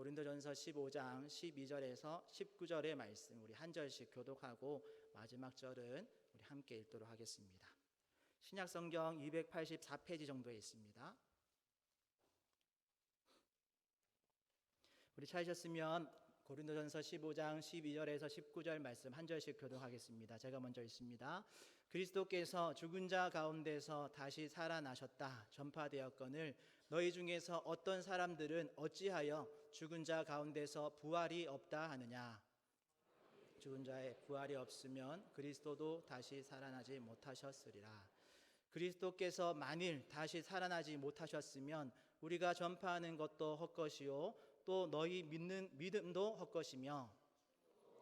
고린도전서 15장 12절에서 19절의 말씀 우리 한 절씩 교독하고 마지막 절은 우리 함께 읽도록 하겠습니다. 신약성경 284페이지 정도에 있습니다. 우리 찾으셨으면 고린도전서 15장 12절에서 19절 말씀 한 절씩 교독하겠습니다. 제가 먼저 읽습니다. 그리스도께서 죽은 자 가운데서 다시 살아나셨다 전파되었거늘 너희 중에서 어떤 사람들은 어찌하여 죽은 자 가운데서 부활이 없다 하느냐. 죽은 자의 부활이 없으면 그리스도도 다시 살아나지 못하셨으리라. 그리스도께서 만일 다시 살아나지 못하셨으면 우리가 전파하는 것도 헛것이요 또 너희 믿는 믿음도 헛것이며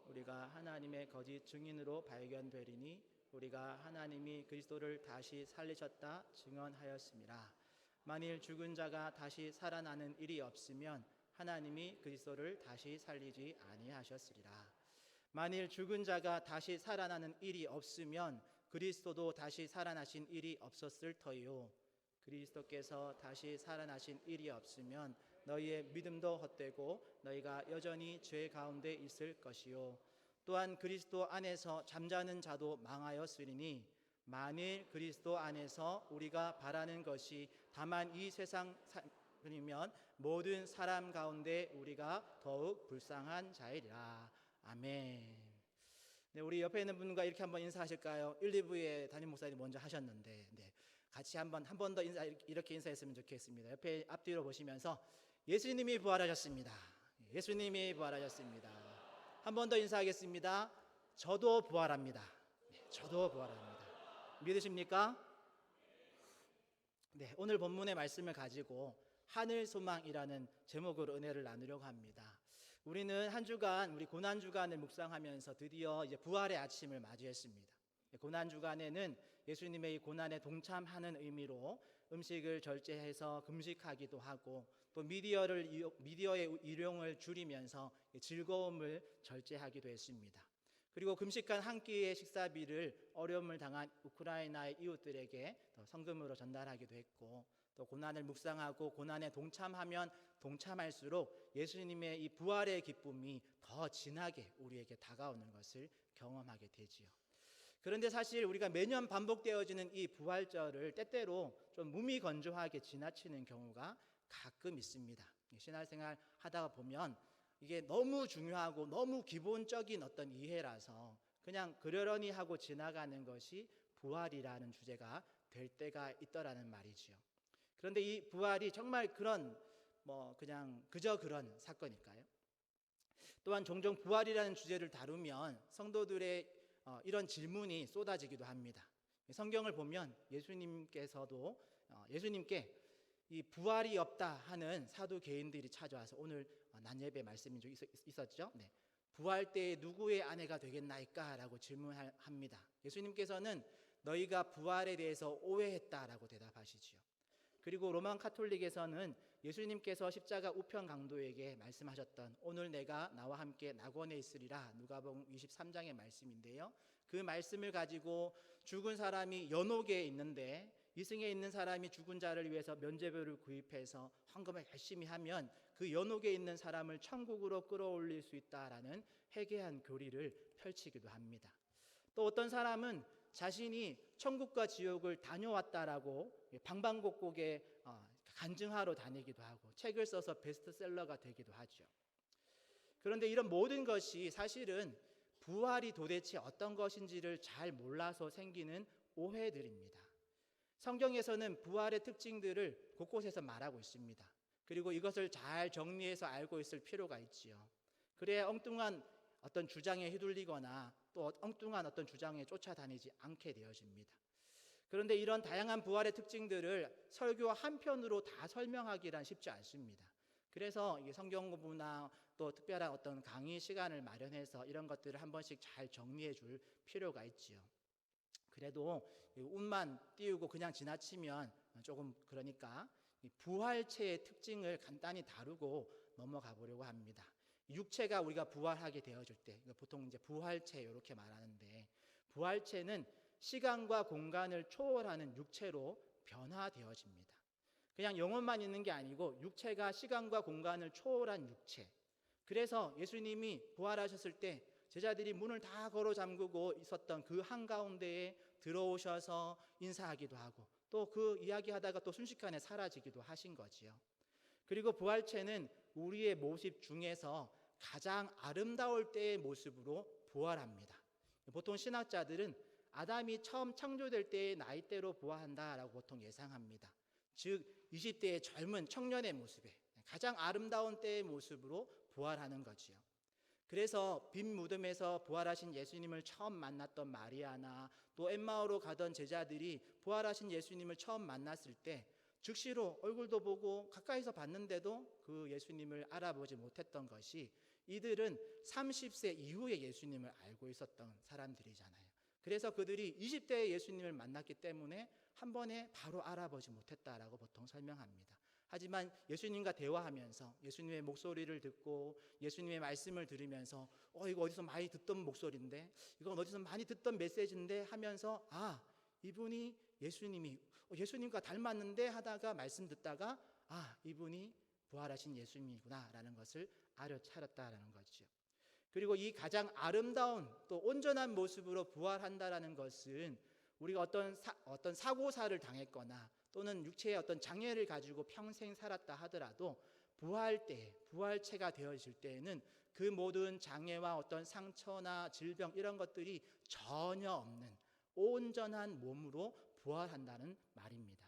우리가 하나님의 거짓 증인으로 발견되리니 우리가 하나님이 그리스도를 다시 살리셨다 증언하였음이라. 만일 죽은 자가 다시 살아나는 일이 없으면 하나님이 그리스도를 다시 살리지 아니하셨으리라. 만일 죽은 자가 다시 살아나는 일이 없으면 그리스도도 다시 살아나신 일이 없었을 터이요 그리스도께서 다시 살아나신 일이 없으면 너희의 믿음도 헛되고 너희가 여전히 죄 가운데 있을 것이요 또한 그리스도 안에서 잠자는 자도 망하였으리니 만일 그리스도 안에서 우리가 바라는 것이 다만 이 세상이면 모든 사람 가운데 우리가 더욱 불쌍한 자이리라. 아멘. 네, 우리 옆에 있는 분과 이렇게 한번 인사하실까요? 1, 2부에 담임 목사님 먼저 하셨는데 같이 한 번 더 이렇게 인사했으면 좋겠습니다. 옆에 앞뒤로 보시면서 예수님이 부활하셨습니다. 예수님이 부활하셨습니다. 한 번 더 인사하겠습니다. 저도 부활합니다. 저도 부활합니다. 믿으십니까? 네, 오늘 본문의 말씀을 가지고 하늘 소망이라는 제목으로 은혜를 나누려고 합니다. 우리는 한 주간 우리 고난 주간을 묵상하면서 드디어 이제 부활의 아침을 맞이했습니다. 고난 주간에는 예수님의 이 고난에 동참하는 의미로 음식을 절제해서 금식하기도 하고 또 미디어의 일용을 줄이면서 즐거움을 절제하기도 했습니다. 그리고 금식한 한 끼의 식사비를 어려움을 당한 우크라이나의 이웃들에게 성금으로 전달하기도 했고 또 고난을 묵상하고 고난에 동참하면 동참할수록 예수님의 이 부활의 기쁨이 더 진하게 우리에게 다가오는 것을 경험하게 되지요. 그런데 사실 우리가 매년 반복되어지는 이 부활절을 때때로 좀 무미건조하게 지나치는 경우가 가끔 있습니다. 신앙생활 하다가 보면 이게 너무 중요하고 너무 기본적인 어떤 이해라서 그냥 그러려니 하고 지나가는 것이 부활이라는 주제가 될 때가 있더라는 말이지요. 그런데 이 부활이 정말 그런 그냥 그저 그런 사건일까요? 또한 종종 부활이라는 주제를 다루면 성도들의 이런 질문이 쏟아지기도 합니다. 성경을 보면 예수님께 이 부활이 없다 하는 사두개인들이 찾아와서 오늘 난예배 말씀이 좀 있었죠. 네. 부활 때에 누구의 아내가 되겠나이까? 라고 질문합니다. 예수님께서는 너희가 부활에 대해서 오해했다라고 대답하시지요. 그리고 로마 카톨릭에서는 예수님께서 십자가 우편 강도에게 말씀하셨던 오늘 내가 나와 함께 낙원에 있으리라 누가복음 23장의 말씀인데요. 그 말씀을 가지고 죽은 사람이 연옥에 있는데 이승에 있는 사람이 죽은 자를 위해서 면죄부를 구입해서 헌금을 열심히 하면 그 연옥에 있는 사람을 천국으로 끌어올릴 수 있다라는 해괴한 교리를 펼치기도 합니다. 또 어떤 사람은 자신이 천국과 지옥을 다녀왔다라고 방방곡곡에 간증하러 다니기도 하고 책을 써서 베스트셀러가 되기도 하죠. 그런데 이런 모든 것이 사실은 부활이 도대체 어떤 것인지를 잘 몰라서 생기는 오해들입니다. 성경에서는 부활의 특징들을 곳곳에서 말하고 있습니다. 그리고 이것을 잘 정리해서 알고 있을 필요가 있지요. 그래야 엉뚱한 어떤 주장에 휘둘리거나 또 엉뚱한 어떤 주장에 쫓아다니지 않게 되어집니다. 그런데 이런 다양한 부활의 특징들을 설교 한 편으로 다 설명하기란 쉽지 않습니다. 그래서 성경 공부나 또 특별한 어떤 강의 시간을 마련해서 이런 것들을 한 번씩 잘 정리해 줄 필요가 있지요. 그래도 운만 띄우고 그냥 지나치면 조금 그러니까 부활체의 특징을 간단히 다루고 넘어가 보려고 합니다. 육체가 우리가 부활하게 되어질 때 보통 이제 부활체 이렇게 말하는데 부활체는 시간과 공간을 초월하는 육체로 변화되어집니다. 그냥 영혼만 있는 게 아니고 육체가 시간과 공간을 초월한 육체. 그래서 예수님이 부활하셨을 때 제자들이 문을 다 걸어 잠그고 있었던 그 한가운데에 들어오셔서 인사하기도 하고 또 그 이야기하다가 또 순식간에 사라지기도 하신 거지요. 그리고 부활체는 우리의 모습 중에서 가장 아름다울 때의 모습으로 부활합니다. 보통 신학자들은 아담이 처음 창조될 때의 나이대로 부활한다라고 보통 예상합니다. 즉 20대의 젊은 청년의 모습에 가장 아름다운 때의 모습으로 부활하는 거지요. 그래서 빈 무덤에서 부활하신 예수님을 처음 만났던 마리아나 또 엠마오로 가던 제자들이 부활하신 예수님을 처음 만났을 때 즉시로 얼굴도 보고 가까이서 봤는데도 그 예수님을 알아보지 못했던 것이 이들은 30세 이후에 예수님을 알고 있었던 사람들이잖아요. 그래서 그들이 20대에 예수님을 만났기 때문에 한 번에 바로 알아보지 못했다라고 보통 설명합니다. 하지만 예수님과 대화하면서 예수님의 목소리를 듣고 예수님의 말씀을 들으면서 이거 어디서 많이 듣던 목소리인데 이건 어디서 많이 듣던 메시지인데 하면서 이분이 예수님과 닮았는데 하다가 말씀 듣다가 이분이 부활하신 예수님이구나 라는 것을 알아차렸다라는 거죠. 그리고 이 가장 아름다운 또 온전한 모습으로 부활한다라는 것은 우리가 어떤 사고사를 당했거나 또는 육체의 어떤 장애를 가지고 평생 살았다 하더라도 부활체가 되어질 때에는 그 모든 장애와 어떤 상처나 질병 이런 것들이 전혀 없는 온전한 몸으로 부활한다는 말입니다.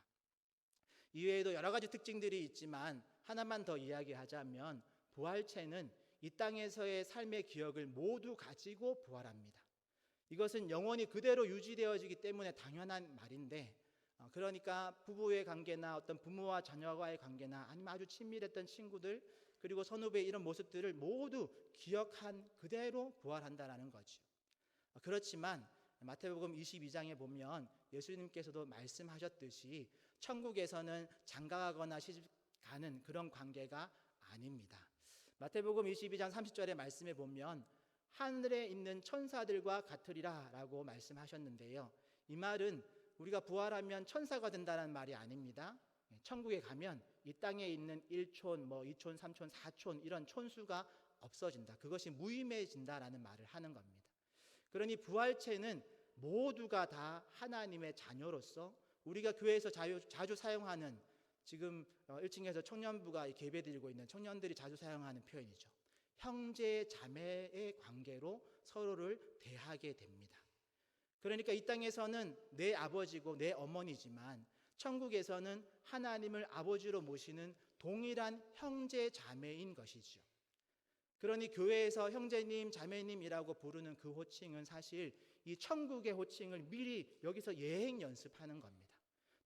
이외에도 여러 가지 특징들이 있지만 하나만 더 이야기하자면 부활체는 이 땅에서의 삶의 기억을 모두 가지고 부활합니다. 이것은 영원히 그대로 유지되어지기 때문에 당연한 말인데 그러니까 부부의 관계나 어떤 부모와 자녀와의 관계나 아니면 아주 친밀했던 친구들 그리고 선후배 이런 모습들을 모두 기억한 그대로 부활한다는 거죠. 그렇지만 마태복음 22장에 보면 예수님께서도 말씀하셨듯이 천국에서는 장가가거나 시집가는 그런 관계가 아닙니다. 마태복음 22장 30절의 말씀에 보면 하늘에 있는 천사들과 같으리라 라고 말씀하셨는데요. 이 말은 우리가 부활하면 천사가 된다는 말이 아닙니다. 천국에 가면 이 땅에 있는 1촌, 2촌, 3촌, 4촌 이런 촌수가 없어진다. 그것이 무의미해진다라는 말을 하는 겁니다. 그러니 부활체는 모두가 다 하나님의 자녀로서 우리가 교회에서 자주 사용하는 지금 1층에서 청년부가 예배드리고 있는 청년들이 자주 사용하는 표현이죠. 형제 자매의 관계로 서로를 대하게 됩니다. 그러니까 이 땅에서는 내 아버지고 내 어머니지만 천국에서는 하나님을 아버지로 모시는 동일한 형제 자매인 것이죠. 그러니 교회에서 형제님 자매님이라고 부르는 그 호칭은 사실 이 천국의 호칭을 미리 여기서 예행 연습하는 겁니다.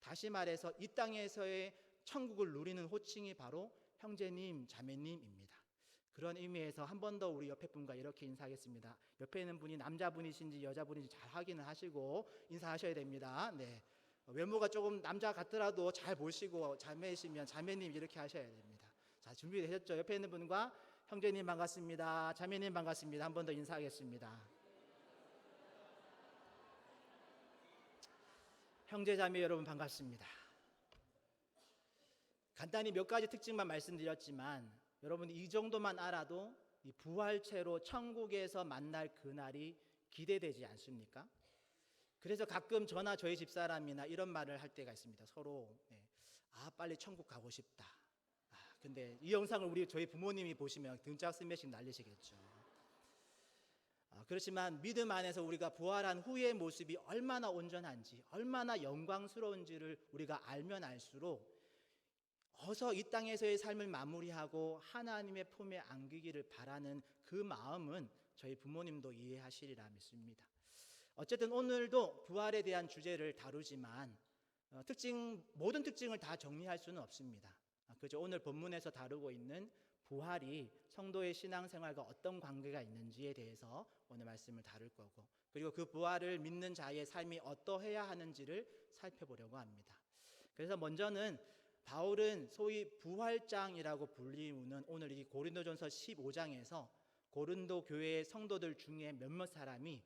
다시 말해서 이 땅에서의 천국을 누리는 호칭이 바로 형제님 자매님입니다. 그런 의미에서 한 번 더 우리 옆에 분과 이렇게 인사하겠습니다. 옆에 있는 분이 남자분이신지 여자분인지 잘 확인을 하시고 인사하셔야 됩니다. 네. 외모가 조금 남자 같더라도 잘 보시고 자매이시면 자매님 이렇게 하셔야 됩니다. 자, 준비되셨죠? 옆에 있는 분과 형제님 반갑습니다. 자매님 반갑습니다. 한 번 더 인사하겠습니다. 형제 자매 여러분 반갑습니다. 간단히 몇 가지 특징만 말씀드렸지만 여러분 이 정도만 알아도 이 부활체로 천국에서 만날 그날이 기대되지 않습니까? 그래서 가끔 저나 저희 집사람이나 이런 말을 할 때가 있습니다. 서로 빨리 천국 가고 싶다. 근데 이 영상을 저희 부모님이 보시면 등짝 스매싱 날리시겠죠. 그렇지만 믿음 안에서 우리가 부활한 후의 모습이 얼마나 온전한지 얼마나 영광스러운지를 우리가 알면 알수록 어서 이 땅에서의 삶을 마무리하고 하나님의 품에 안기기를 바라는 그 마음은 저희 부모님도 이해하시리라 믿습니다. 어쨌든 오늘도 부활에 대한 주제를 다루지만 모든 특징을 다 정리할 수는 없습니다. 그저 오늘 본문에서 다루고 있는 부활이 성도의 신앙생활과 어떤 관계가 있는지에 대해서 오늘 말씀을 다룰 거고 그리고 그 부활을 믿는 자의 삶이 어떠해야 하는지를 살펴보려고 합니다. 그래서 먼저는 바울은 소위 부활장이라고 불리우는 오늘 이 고린도전서 15장에서 고린도 교회의 성도들 중에 몇몇 사람이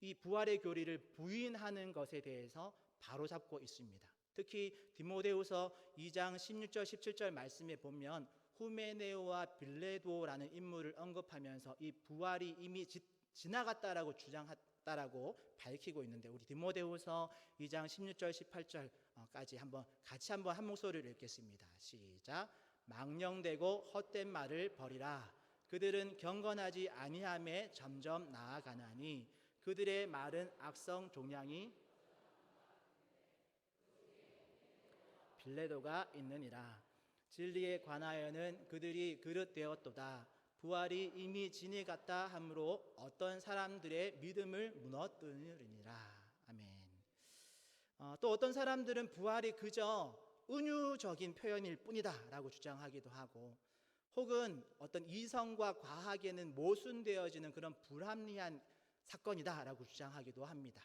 이 부활의 교리를 부인하는 것에 대해서 바로잡고 있습니다. 특히 디모데후서 2장 16절 17절 말씀에 보면 후메네오와 빌레도라는 인물을 언급하면서 이 부활이 이미 지나갔다라고 주장했다라고 밝히고 있는데, 우리 디모데후서 2장 16절 18절까지 같이 한 목소리를 읽겠습니다. 시작. 망령되고 헛된 말을 버리라. 그들은 경건하지 아니함에 점점 나아가나니 그들의 말은 악성 종양이 빌레도가 있느니라. 진리에 관하여는 그들이 그릇되었도다. 부활이 이미 지나갔다 하므로 어떤 사람들의 믿음을 무너뜨리니라. 아멘. 또 어떤 사람들은 부활이 그저 은유적인 표현일 뿐이다 라고 주장하기도 하고, 혹은 어떤 이성과 과학에는 모순되어지는 그런 불합리한 사건이다 라고 주장하기도 합니다.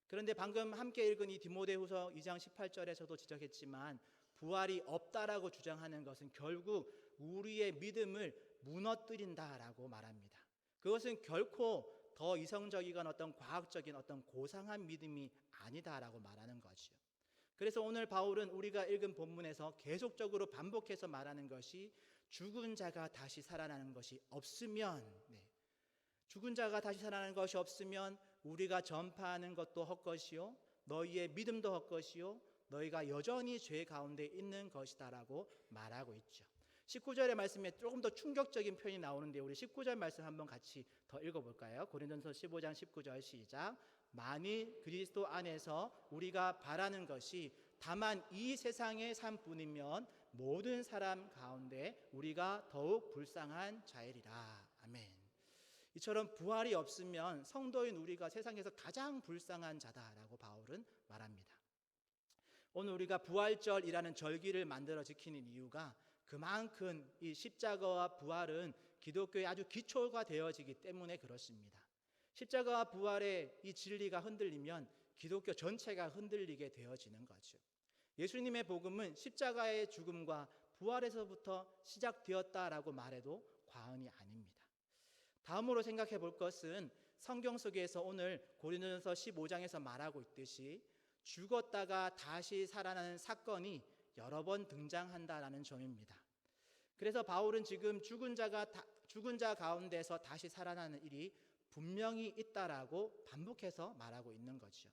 그런데 방금 함께 읽은 이 디모데후서 2장 18절에서도 지적했지만 부활이 없다라고 주장하는 것은 결국 우리의 믿음을 무너뜨린다라고 말합니다. 그것은 결코 더 이성적이거나 어떤 과학적인 어떤 고상한 믿음이 아니다라고 말하는 거죠. 그래서 오늘 바울은 우리가 읽은 본문에서 계속적으로 반복해서 말하는 것이 죽은 자가 다시 살아나는 것이 없으면, 죽은 자가 다시 살아나는 것이 없으면 우리가 전파하는 것도 헛것이요 너희의 믿음도 헛것이요 너희가 여전히 죄 가운데 있는 것이다라고 말하고 있죠. 19절의 말씀에 조금 더 충격적인 표현이 나오는데, 우리 19절 말씀 한번 같이 더 읽어볼까요? 고린도전서 15장 19절 시작. 만일 그리스도 안에서 우리가 바라는 것이 다만 이 세상의 삶뿐이면 모든 사람 가운데 우리가 더욱 불쌍한 자이리라. 아멘. 이처럼 부활이 없으면 성도인 우리가 세상에서 가장 불쌍한 자다라고 바울은 말합니다. 오늘 우리가 부활절이라는 절기를 만들어 지키는 이유가 그만큼 이 십자가와 부활은 기독교의 아주 기초가 되어지기 때문에 그렇습니다. 십자가와 부활의 이 진리가 흔들리면 기독교 전체가 흔들리게 되어지는 거죠. 예수님의 복음은 십자가의 죽음과 부활에서부터 시작되었다라고 말해도 과언이 아닙니다. 다음으로 생각해 볼 것은 성경 속에서 오늘 고린도전서 15장에서 말하고 있듯이 죽었다가 다시 살아나는 사건이 여러 번 등장한다라는 점입니다. 그래서 바울은 지금 죽은 자 가운데서 다시 살아나는 일이 분명히 있다라고 반복해서 말하고 있는 거죠.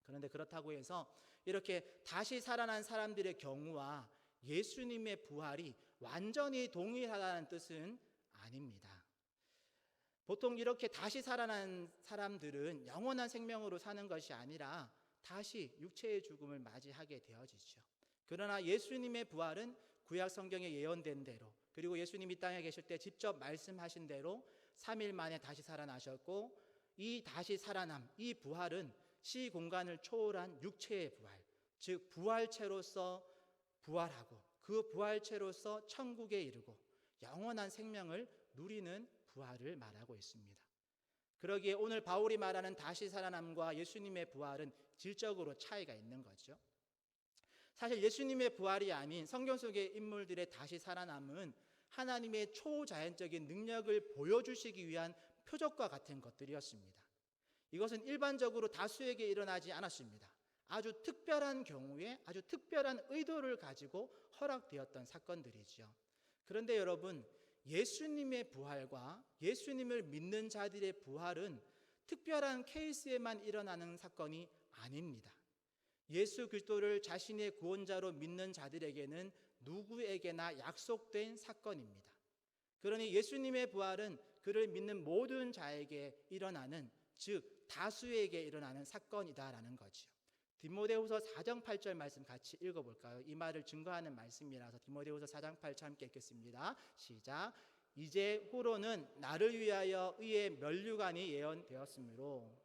그런데 그렇다고 해서 이렇게 다시 살아난 사람들의 경우와 예수님의 부활이 완전히 동일하다는 뜻은 아닙니다. 보통 이렇게 다시 살아난 사람들은 영원한 생명으로 사는 것이 아니라 다시 육체의 죽음을 맞이하게 되어지죠. 그러나 예수님의 부활은 구약 성경에 예언된 대로, 그리고 예수님이 땅에 계실 때 직접 말씀하신 대로 3일 만에 다시 살아나셨고, 이 다시 살아남, 이 부활은 시 공간을 초월한 육체의 부활, 즉 부활체로서 부활하고 그 부활체로서 천국에 이르고 영원한 생명을 누리는 부활을 말하고 있습니다. 그러기에 오늘 바울이 말하는 다시 살아남과 예수님의 부활은 질적으로 차이가 있는 거죠. 사실 예수님의 부활이 아닌 성경 속의 인물들의 다시 살아남은 하나님의 초자연적인 능력을 보여주시기 위한 표적과 같은 것들이었습니다. 이것은 일반적으로 다수에게 일어나지 않았습니다. 아주 특별한 경우에 아주 특별한 의도를 가지고 허락되었던 사건들이죠. 그런데 여러분, 예수님의 부활과 예수님을 믿는 자들의 부활은 특별한 케이스에만 일어나는 사건이 아닙니다. 예수 그리스도를 자신의 구원자로 믿는 자들에게는 누구에게나 약속된 사건입니다. 그러니 예수님의 부활은 그를 믿는 모든 자에게 일어나는, 즉 다수에게 일어나는 사건이다라는 거죠. 디모데후서 4장 8절 말씀 같이 읽어볼까요? 이 말을 증거하는 말씀이라서 디모데후서 4장 8절 함께 읽겠습니다. 시작. 이제 후로는 나를 위하여 의의 면류관이 예언되었으므로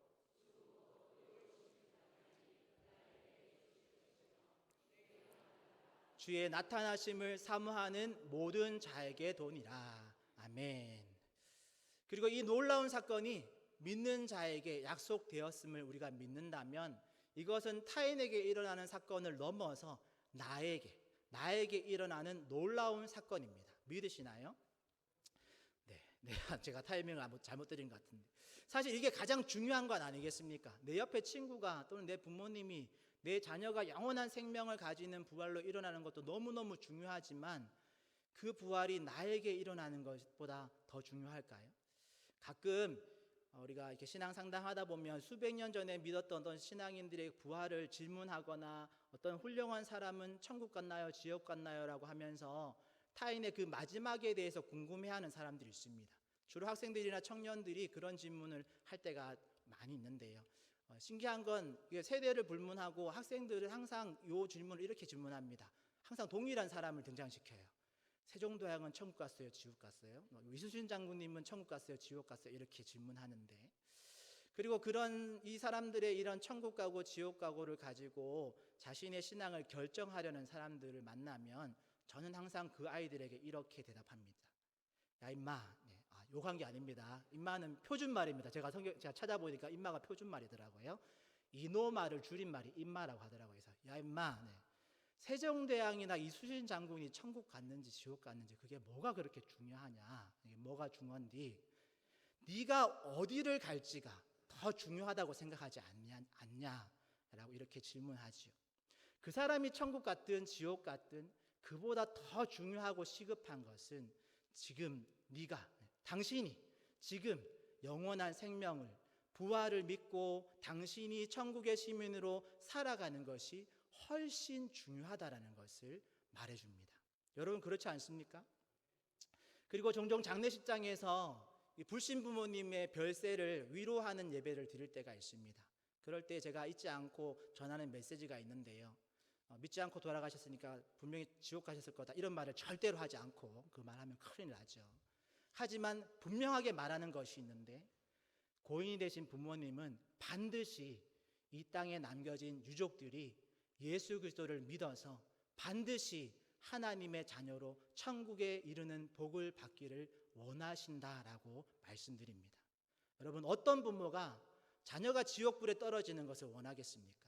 주의 나타나심을 사모하는 모든 자에게 도니라. 아멘. 그리고 이 놀라운 사건이 믿는 자에게 약속되었음을 우리가 믿는다면 이것은 타인에게 일어나는 사건을 넘어서 나에게 일어나는 놀라운 사건입니다. 믿으시나요? 네, 제가 타이밍을 잘못 드린 것 같은데, 사실 이게 가장 중요한 건 아니겠습니까? 내 옆에 친구가 또는 내 부모님이 내 자녀가 영원한 생명을 가지는 부활로 일어나는 것도 너무너무 중요하지만 그 부활이 나에게 일어나는 것보다 더 중요할까요? 가끔 우리가 이렇게 신앙 상담하다 보면 수백 년 전에 믿었던 어떤 신앙인들의 부활을 질문하거나 어떤 훌륭한 사람은 천국 갔나요? 지옥 갔나요? 라고 하면서 타인의 그 마지막에 대해서 궁금해하는 사람들이 있습니다. 주로 학생들이나 청년들이 그런 질문을 할 때가 많이 있는데요. 신기한 건 세대를 불문하고 학생들은 항상 이 질문을 이렇게 질문합니다. 항상 동일한 사람을 등장시켜요. 세종도왕은 천국 갔어요? 지옥 갔어요? 이순신 장군님은 천국 갔어요? 지옥 갔어요? 이렇게 질문하는데, 그리고 그런 이 사람들의 이런 천국 가고 지옥 가고를 가지고 자신의 신앙을 결정하려는 사람들을 만나면 저는 항상 그 아이들에게 이렇게 대답합니다. 야 임마, 욕한 게 아닙니다. 임마는 표준말입니다. 제가 찾아보니까 임마가 표준말이더라고요. 이노말을 줄임말이 임마라고 하더라고요. 그래서 야 임마, 세종대왕이나 이순신 장군이 천국 갔는지 지옥 갔는지 그게 뭐가 그렇게 중요하냐? 이게 뭐가 중요한디? 네가 어디를 갈지가 더 중요하다고 생각하지 않냐라고 이렇게 질문하지요. 그 사람이 천국 갔든 지옥 갔든 그보다 더 중요하고 시급한 것은 지금 당신이 지금 영원한 생명을, 부활을 믿고 당신이 천국의 시민으로 살아가는 것이 훨씬 중요하다라는 것을 말해줍니다. 여러분 그렇지 않습니까? 그리고 종종 장례식장에서 불신 부모님의 별세를 위로하는 예배를 드릴 때가 있습니다. 그럴 때 제가 잊지 않고 전하는 메시지가 있는데요. 믿지 않고 돌아가셨으니까 분명히 지옥 가셨을 거다, 이런 말을 절대로 하지 않고, 그 말하면 큰일 나죠. 하지만 분명하게 말하는 것이 있는데, 고인이 되신 부모님은 반드시 이 땅에 남겨진 유족들이 예수 그리스도를 믿어서 반드시 하나님의 자녀로 천국에 이르는 복을 받기를 원하신다라고 말씀드립니다. 여러분, 어떤 부모가 자녀가 지옥불에 떨어지는 것을 원하겠습니까?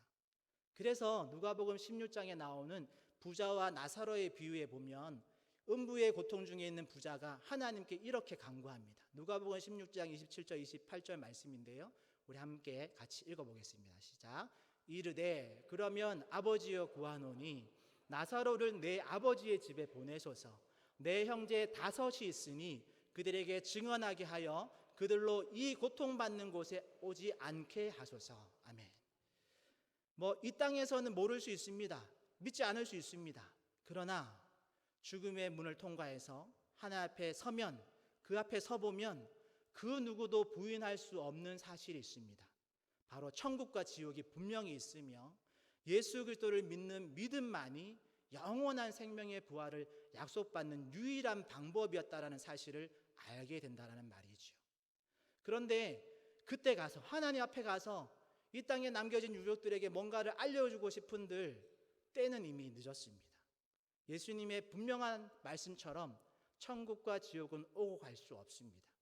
그래서 누가복음 16장에 나오는 부자와 나사로의 비유에 보면 음부의 고통 중에 있는 부자가 하나님께 이렇게 간구합니다. 누가복음 16장 27절 28절 말씀인데요, 우리 함께 같이 읽어보겠습니다. 시작. 이르되 그러면 아버지여 구하노니 나사로를 내 아버지의 집에 보내소서. 내 형제 5이 있으니 그들에게 증언하게 하여 그들로 이 고통받는 곳에 오지 않게 하소서. 아멘. 이 땅에서는 모를 수 있습니다. 믿지 않을 수 있습니다. 그러나 죽음의 문을 통과해서 하나님 앞에 서면, 그 앞에 서보면 그 누구도 부인할 수 없는 사실이 있습니다. 바로 천국과 지옥이 분명히 있으며 예수 그리스도를 믿는 믿음만이 영원한 생명의 부활을 약속받는 유일한 방법이었다라는 사실을 알게 된다는 말이죠. 그런데 그때 가서, 하나님 앞에 가서 이 땅에 남겨진 유족들에게 뭔가를 알려주고 싶은들 때는 이미 늦었습니다. 예수님의 분명한 말씀처럼 천국과 지옥은 오고 갈 수 없습니다.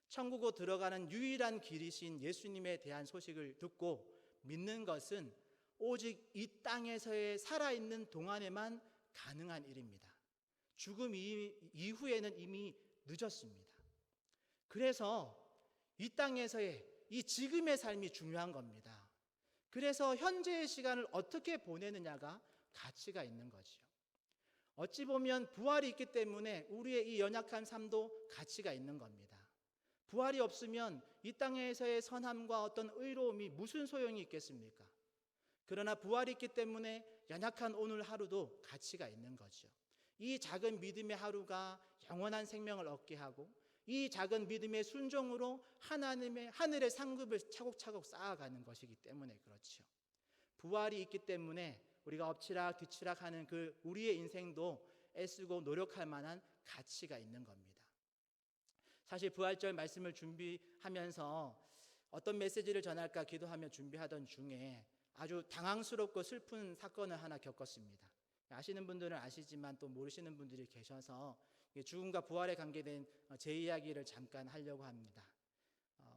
천국으로 들어가는 유일한 길이신 예수님에 대한 소식을 듣고 믿는 것은 오직 이 땅에서의 살아있는 동안에만 가능한 일입니다. 죽음 이후에는 이미 늦었습니다. 그래서 이 땅에서의 이 지금의 삶이 중요한 겁니다. 그래서 현재의 시간을 어떻게 보내느냐가 가치가 있는 거지요. 어찌 보면 부활이 있기 때문에 우리의 이 연약한 삶도 가치가 있는 겁니다. 부활이 없으면 이 땅에서의 선함과 어떤 의로움이 무슨 소용이 있겠습니까? 그러나 부활이 있기 때문에 연약한 오늘 하루도 가치가 있는 거죠. 이 작은 믿음의 하루가 영원한 생명을 얻게 하고, 이 작은 믿음의 순종으로 하나님의 하늘의 상급을 차곡차곡 쌓아가는 것이기 때문에 그렇죠. 부활이 있기 때문에 우리가 엎치락 뒤치락 하는 그 우리의 인생도 애쓰고 노력할 만한 가치가 있는 겁니다. 사실 부활절 말씀을 준비하면서 어떤 메시지를 전할까 기도하며 준비하던 중에 아주 당황스럽고 슬픈 사건을 하나 겪었습니다. 아시는 분들은 아시지만 또 모르시는 분들이 계셔서 죽음과 부활에 관계된 제 이야기를 잠깐 하려고 합니다.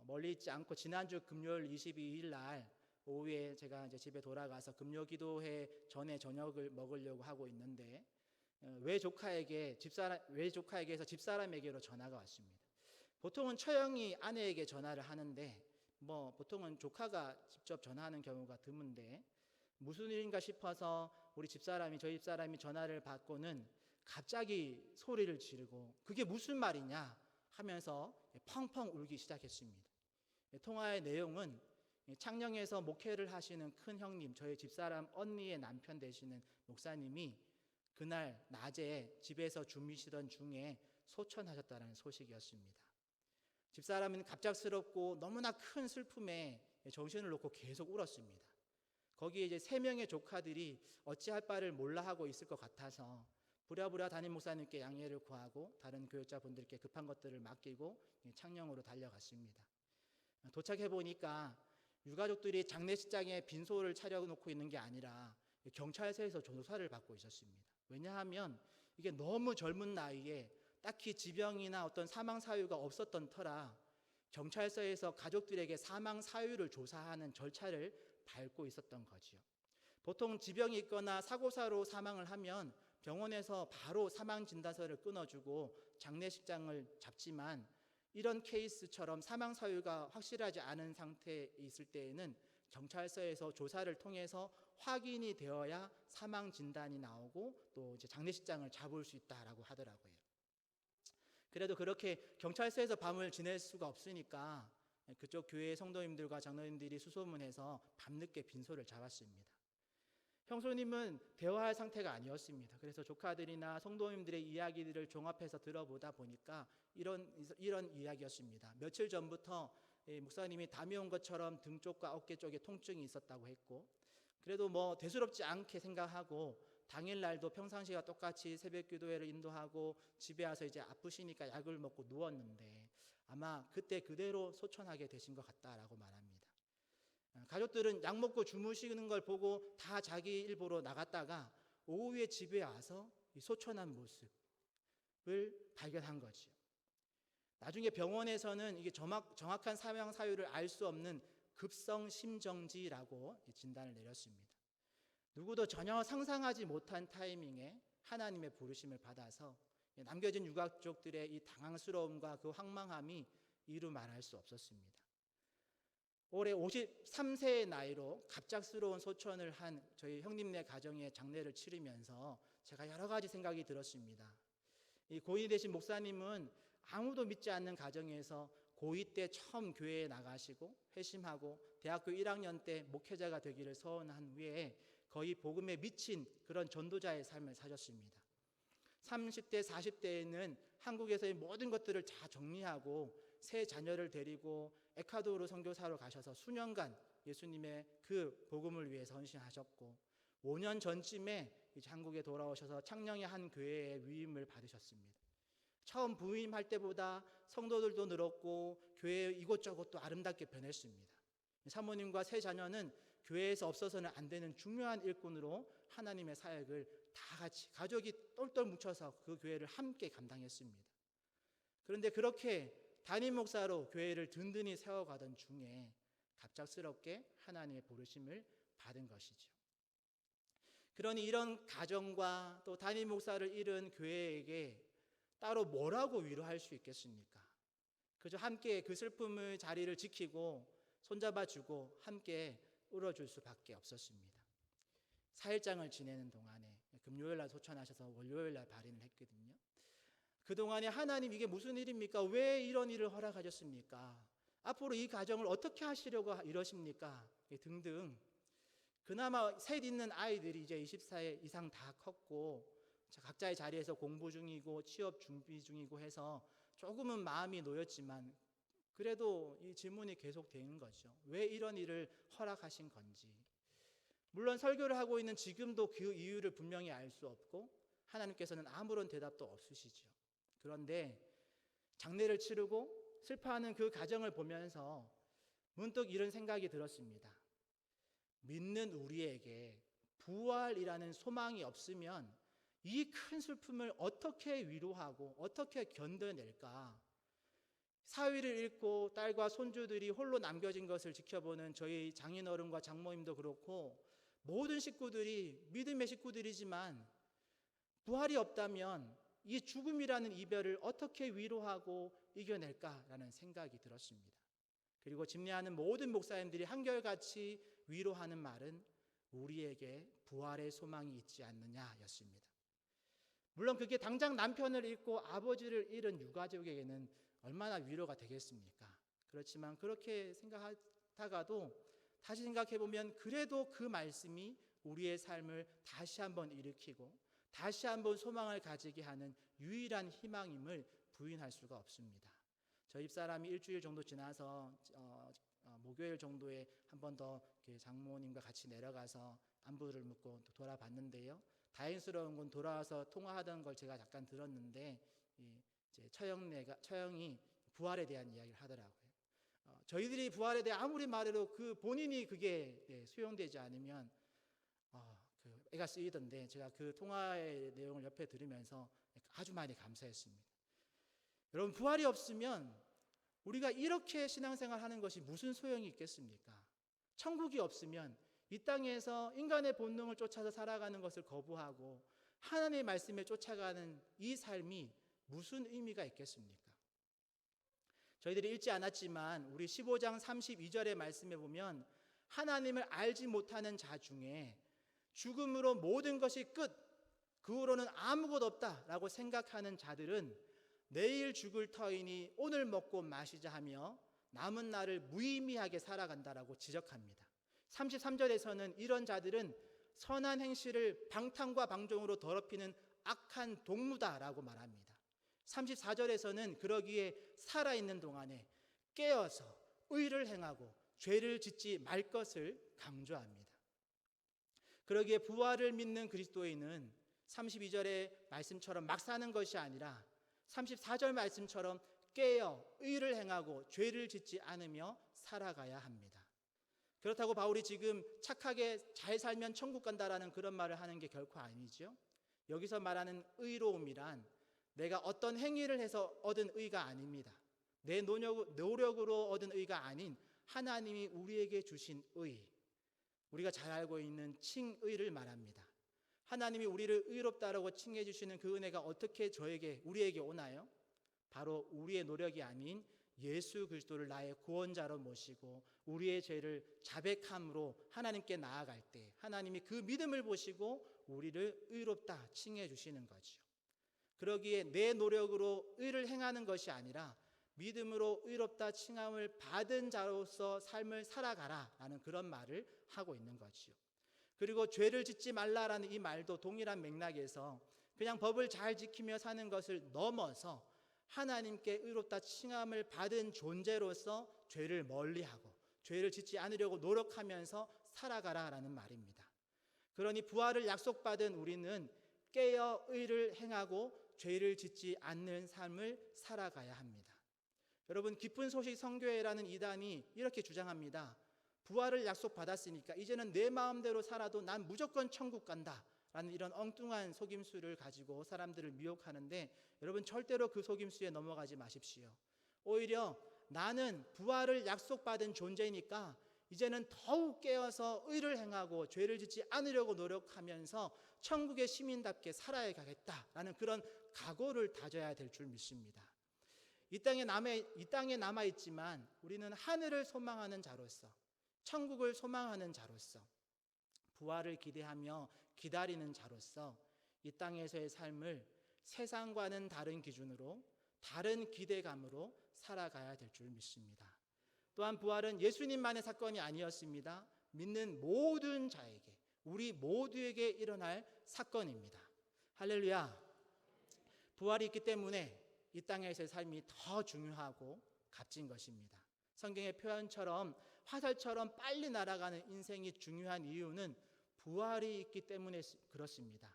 멀리 있지 않고 지난주 금요일 22일 날 오후에 제가 이제 집에 돌아가서 금요 기도회 전에 저녁을 먹으려고 하고 있는데 외조카에게서 집사람에게로 전화가 왔습니다. 보통은 처형이 아내에게 전화를 하는데 보통은 조카가 직접 전화하는 경우가 드문데 무슨 일인가 싶어서 저희 집사람이 전화를 받고는 갑자기 소리를 지르고 그게 무슨 말이냐 하면서 펑펑 울기 시작했습니다. 통화의 내용은 창녕에서 목회를 하시는 큰 형님, 저희 집사람 언니의 남편 되시는 목사님이 그날 낮에 집에서 주무시던 중에 소천하셨다는 소식이었습니다. 집사람은 갑작스럽고 너무나 큰 슬픔에 정신을 놓고 계속 울었습니다. 거기에 이제 3명의 조카들이 어찌할 바를 몰라 하고 있을 것 같아서 부랴부랴 담임 목사님께 양해를 구하고 다른 교육자분들께 급한 것들을 맡기고 창녕으로 달려갔습니다. 도착해 보니까 유가족들이 장례식장에 빈소를 차려놓고 있는 게 아니라 경찰서에서 조사를 받고 있었습니다. 왜냐하면 이게 너무 젊은 나이에 딱히 지병이나 어떤 사망 사유가 없었던 터라 경찰서에서 가족들에게 사망 사유를 조사하는 절차를 밟고 있었던 거지요. 보통 지병이 있거나 사고사로 사망을 하면 병원에서 바로 사망 진단서를 끊어주고 장례식장을 잡지만 이런 케이스처럼 사망 사유가 확실하지 않은 상태에 있을 때에는 경찰서에서 조사를 통해서 확인이 되어야 사망 진단이 나오고 또 이제 장례식장을 잡을 수 있다라고 하더라고요. 그래도 그렇게 경찰서에서 밤을 지낼 수가 없으니까 그쪽 교회 성도님들과 장로님들이 수소문해서 밤늦게 빈소를 잡았습니다. 형수님은 대화할 상태가 아니었습니다. 그래서 조카들이나 성도님들의 이야기들을 종합해서 들어보다 보니까 이런 이야기였습니다. 며칠 전부터 목사님이 담이 온 것처럼 등 쪽과 어깨 쪽에 통증이 있었다고 했고, 그래도 뭐 대수롭지 않게 생각하고 당일날도 평상시와 똑같이 새벽 기도회를 인도하고 집에 와서 이제 아프시니까 약을 먹고 누웠는데 아마 그때 그대로 소천하게 되신 것 같다라고 말합니다. 가족들은 약 먹고 주무시는 걸 보고 다 자기 일보로 나갔다가 오후에 집에 와서 이 소천한 모습을 발견한 거지요. 나중에 병원에서는 이게 정확한 사망 사유를 알 수 없는 급성 심정지라고 진단을 내렸습니다. 누구도 전혀 상상하지 못한 타이밍에 하나님의 부르심을 받아서 남겨진 유가족들의 이 당황스러움과 그 황망함이 이루 말할 수 없었습니다. 올해 53세의 나이로 갑작스러운 소천을 한 저희 형님네 가정의 장례를 치르면서 제가 여러 가지 생각이 들었습니다. 이 고인이 되신 목사님은 아무도 믿지 않는 가정에서 고2 때 처음 교회에 나가시고 회심하고 대학교 1학년 때 목회자가 되기를 소원한 후에 거의 복음에 미친 그런 전도자의 삶을 사셨습니다. 30대, 40대에는 한국에서의 모든 것들을 다 정리하고 새 자녀를 데리고 에콰도르 선교사로 가셔서 수년간 예수님의 그 복음을 위해서 헌신하셨고 5년 전쯤에 이제 한국에 돌아오셔서 창녕의 한 교회에 위임을 받으셨습니다. 처음 부임할 때보다 성도들도 늘었고 교회 이곳저곳도 아름답게 변했습니다. 사모님과 세 자녀는 교회에서 없어서는 안 되는 중요한 일꾼으로 하나님의 사역을 다 같이 가족이 똘똘 뭉쳐서 그 교회를 함께 감당했습니다. 그런데 그렇게 담임 목사로 교회를 든든히 세워가던 중에 갑작스럽게 하나님의 부르심을 받은 것이죠. 그러니 이런 가정과 또 담임 목사를 잃은 교회에게 따로 뭐라고 위로할 수 있겠습니까? 그저 함께 그 슬픔의 자리를 지키고 손잡아주고 함께 울어줄 수밖에 없었습니다. 4일장을 지내는 동안에 금요일날 소천하셔서 월요일날 발인을 했거든요. 그동안에 하나님 이게 무슨 일입니까? 왜 이런 일을 허락하셨습니까? 앞으로 이 가정을 어떻게 하시려고 이러십니까? 등등. 그나마 셋 있는 아이들이 이제 24세 이상 다 컸고 각자의 자리에서 공부 중이고 취업 준비 중이고 해서 조금은 마음이 놓였지만 그래도 이 질문이 계속 되는 거죠. 왜 이런 일을 허락하신 건지. 물론 설교를 하고 있는 지금도 그 이유를 분명히 알 수 없고 하나님께서는 아무런 대답도 없으시죠. 그런데 장례를 치르고 슬퍼하는 그 가정을 보면서 문득 이런 생각이 들었습니다. 믿는 우리에게 부활이라는 소망이 없으면 이 큰 슬픔을 어떻게 위로하고 어떻게 견뎌낼까? 사위를 잃고 딸과 손주들이 홀로 남겨진 것을 지켜보는 저희 장인어른과 장모님도 그렇고 모든 식구들이 믿음의 식구들이지만 부활이 없다면 이 죽음이라는 이별을 어떻게 위로하고 이겨낼까라는 생각이 들었습니다. 그리고 집례하는 모든 목사님들이 한결같이 위로하는 말은 우리에게 부활의 소망이 있지 않느냐였습니다. 물론 그게 당장 남편을 잃고 아버지를 잃은 유가족에게는 얼마나 위로가 되겠습니까? 그렇지만 그렇게 생각하다가도 다시 생각해보면 그래도 그 말씀이 우리의 삶을 다시 한번 일으키고 다시 한번 소망을 가지게 하는 유일한 희망임을 부인할 수가 없습니다. 저희 집사람이 일주일 정도 지나서 목요일 정도에 한 번 더 장모님과 같이 내려가서 안부를 묻고 돌아봤는데요. 다행스러운 건 돌아와서 통화하던 걸 제가 잠깐 들었는데 이제 처형이 부활에 대한 이야기를 하더라고요. 저희들이 부활에 대해 아무리 말해도 그 본인이 그게 수용되지 않으면 그 애가 쓰이던데 제가 그 통화의 내용을 옆에 들으면서 아주 많이 감사했습니다. 여러분, 부활이 없으면 우리가 이렇게 신앙생활 하는 것이 무슨 소용이 있겠습니까? 천국이 없으면 이 땅에서 인간의 본능을 쫓아서 살아가는 것을 거부하고 하나님의 말씀에 쫓아가는 이 삶이 무슨 의미가 있겠습니까? 저희들이 읽지 않았지만 우리 15장 32절의 말씀에 보면 하나님을 알지 못하는 자 중에 죽음으로 모든 것이 끝, 그 후로는 아무것도 없다라고 생각하는 자들은 내일 죽을 터이니 오늘 먹고 마시자 하며 남은 날을 무의미하게 살아간다라고 지적합니다. 33절에서는 이런 자들은 선한 행실을 방탕과 방종으로 더럽히는 악한 동무다라고 말합니다. 34절에서는 그러기에 살아있는 동안에 깨어서 의를 행하고 죄를 짓지 말 것을 강조합니다. 그러기에 부활을 믿는 그리스도인은 32절의 말씀처럼 막 사는 것이 아니라 34절 말씀처럼 깨어 의를 행하고 죄를 짓지 않으며 살아가야 합니다. 그렇다고 바울이 지금 착하게 잘 살면 천국 간다라는 그런 말을 하는 게 결코 아니죠. 여기서 말하는 의로움이란 내가 어떤 행위를 해서 얻은 의가 아닙니다. 내 노력으로 얻은 의가 아닌 하나님이 우리에게 주신 의, 우리가 잘 알고 있는 칭의를 말합니다. 하나님이 우리를 의롭다라고 칭해 주시는 그 은혜가 어떻게 우리에게 오나요? 바로 우리의 노력이 아닌 예수 그리스도를 나의 구원자로 모시고 우리의 죄를 자백함으로 하나님께 나아갈 때 하나님이 그 믿음을 보시고 우리를 의롭다 칭해 주시는 거죠. 그러기에 내 노력으로 의를 행하는 것이 아니라 믿음으로 의롭다 칭함을 받은 자로서 삶을 살아가라라는 그런 말을 하고 있는 거지요. 그리고 죄를 짓지 말라라는 이 말도 동일한 맥락에서 그냥 법을 잘 지키며 사는 것을 넘어서 하나님께 의롭다 칭함을 받은 존재로서 죄를 멀리하고 죄를 짓지 않으려고 노력하면서 살아가라라는 말입니다. 그러니 부활을 약속받은 우리는 깨어 의를 행하고 죄를 짓지 않는 삶을 살아가야 합니다. 여러분, 기쁜 소식 선교회라는 이단이 이렇게 주장합니다. 부활을 약속받았으니까 이제는 내 마음대로 살아도 난 무조건 천국 간다 라는 이런 엉뚱한 속임수를 가지고 사람들을 미혹하는데 여러분, 절대로 그 속임수에 넘어가지 마십시오. 오히려 나는 부활을 약속받은 존재니까 이제는 더욱 깨어서 의를 행하고 죄를 짓지 않으려고 노력하면서 천국의 시민답게 살아야 가겠다라는 그런 각오를 다져야 될 줄 믿습니다. 이 땅에 남아있지만 우리는 하늘을 소망하는 자로서, 천국을 소망하는 자로서, 부활을 기대하며 기다리는 자로서 이 땅에서의 삶을 세상과는 다른 기준으로, 다른 기대감으로 살아가야 될 줄 믿습니다. 또한 부활은 예수님만의 사건이 아니었습니다. 믿는 모든 자에게, 우리 모두에게 일어날 사건입니다. 할렐루야. 부활이 있기 때문에 이 땅에서의 삶이 더 중요하고 값진 것입니다. 성경의 표현처럼 화살처럼 빨리 날아가는 인생이 중요한 이유는 부활이 있기 때문에 그렇습니다.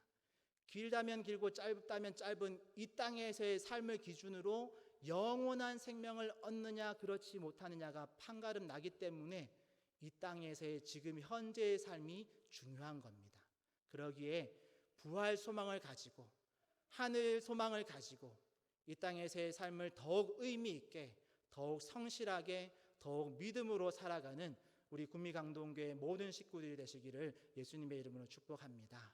길다면 길고 짧다면 짧은 이 땅에서의 삶을 기준으로 영원한 생명을 얻느냐 그렇지 못하느냐가 판가름 나기 때문에 이 땅에서의 지금 현재의 삶이 중요한 겁니다. 그러기에 부활 소망을 가지고 하늘 소망을 가지고 이 땅에서의 삶을 더욱 의미 있게, 더욱 성실하게, 더욱 믿음으로 살아가는 우리 구미강동교회 모든 식구들이 되시기를 예수님의 이름으로 축복합니다.